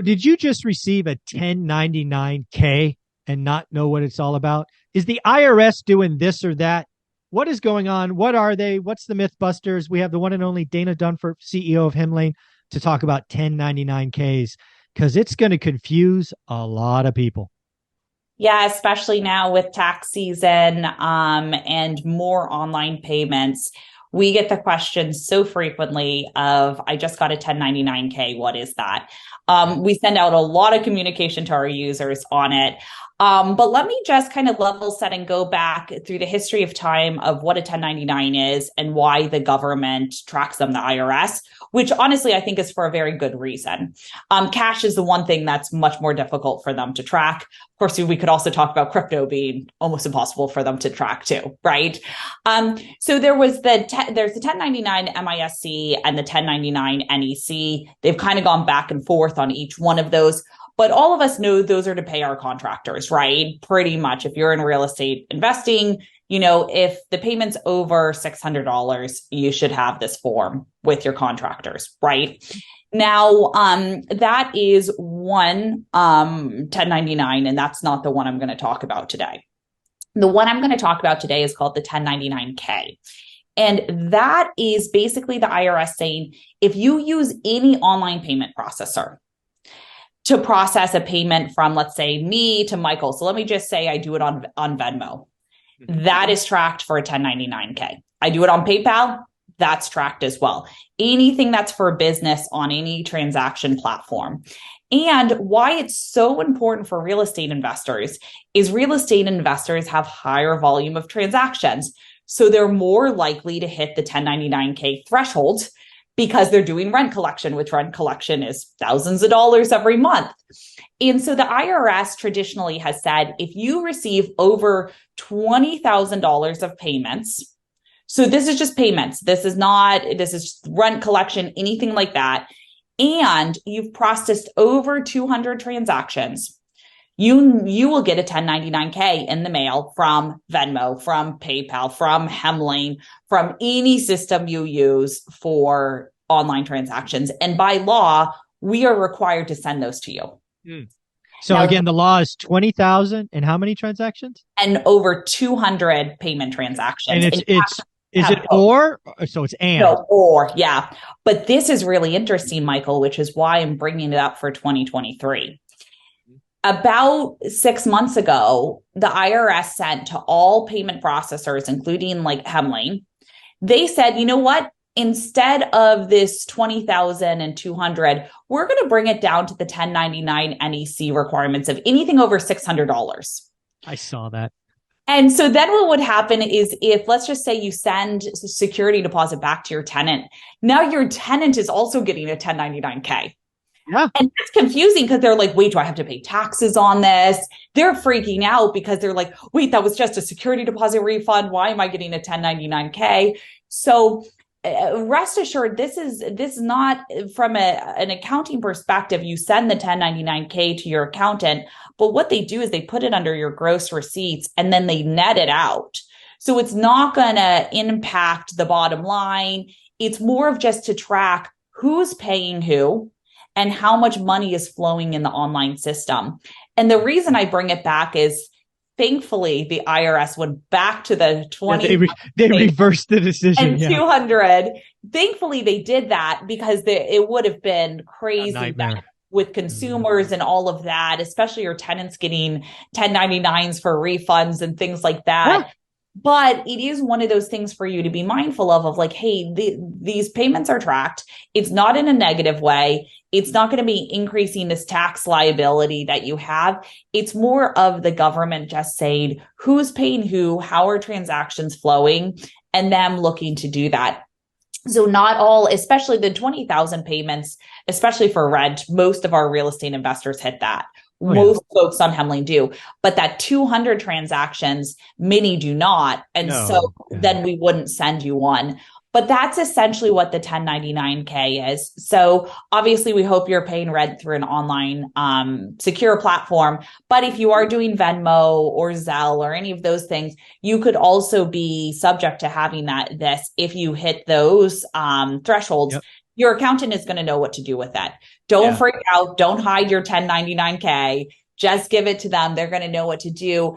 Did you just receive a 1099K and not know what it's all about? Is the IRS doing this or that? What is going on? What are they? What's the Mythbusters? We have the one and only Dana Dunford, CEO of Hemlane, to talk about 1099Ks because it's going to confuse a lot of people. Yeah, especially now with tax season and more online payments. We get the question so frequently of, I just got a 1099K. What is that? We send out a lot of communication to our users on it. But let me just kind of level set and go back through the history of time of what a 1099 is and why the government tracks them, the IRS, which honestly, I think is for a very good reason. Cash is the one thing that's much more difficult for them to track. Of course, we could also talk about crypto being almost impossible for them to track too, right? So there's the 1099 MISC and the 1099 NEC. They've kind of gone back and forth on each one of those. But all of us know those are to pay our contractors, right? Pretty much. If you're in real estate investing, if the payment's over $600, you should have this form with your contractors, right? Now, that is one 1099, and that's not the one I'm going to talk about today. The one I'm going to talk about today is called the 1099K. And that is basically the IRS saying, if you use any online payment processor to process a payment from, let's say, me to Michael. So let me just say I do it on Venmo. That is tracked for a 1099K. I do it on PayPal. That's tracked as well. Anything that's for business on any transaction platform. And why it's so important for real estate investors is real estate investors have higher volume of transactions. So they're more likely to hit the 1099K threshold because they're doing rent collection, which rent collection is thousands of dollars every month. And so the IRS traditionally has said, if you receive over $20,000 of payments, so this is just payments, this is rent collection, anything like that, and you've processed over 200 transactions, you will get a 1099K in the mail from Venmo, from PayPal, from Hemlane, from any system you use for online transactions. And by law, we are required to send those to you. So now, again, the law is 20,000 and how many transactions? And over 200 payment transactions. And is it or? So it's and. No, or, yeah. But this is really interesting, Michael, which is why I'm bringing it up for 2023. About 6 months ago, the IRS sent to all payment processors, including like Hemlane, they said, you know what? Instead of this 20,000 and 200, we're going to bring it down to the 1099 NEC requirements of anything over $600. I saw that. And so then what would happen is if, let's just say you send security deposit back to your tenant, now your tenant is also getting a 1099K. Yeah. And it's confusing because they're like, wait, do I have to pay taxes on this? They're freaking out because they're like, wait, that was just a security deposit refund. Why am I getting a 1099K? So rest assured, this is not from an accounting perspective. You send the 1099K to your accountant, but what they do is they put it under your gross receipts and then they net it out. So it's not going to impact the bottom line. It's more of just to track who's paying who and how much money is flowing in the online system. And the reason I bring it back is, thankfully, the IRS went back to the 20. Yeah, they reversed the decision. And 200. Thankfully, they did that because it would have been crazy with consumers and all of that, especially your tenants getting 1099s for refunds and things like that. Yeah. But it is one of those things for you to be mindful of like, hey, these payments are tracked. It's not in a negative way. It's not going to be increasing this tax liability that you have. It's more of the government just saying who's paying who, how are transactions flowing, and them looking to do that. So not all, especially the 20,000 payments, especially for rent, most of our real estate investors hit that. Most folks on Hemlane do, but that 200 transactions, many do not. And then we wouldn't send you one. But that's essentially what the 1099K is. So obviously we hope you're paying rent through an online secure platform. But if you are doing Venmo or Zelle or any of those things, you could also be subject to having this if you hit those thresholds. Yep. your accountant is going to know what to do with that. Don't freak out. Don't hide your 1099K. Just give it to them. They're going to know what to do.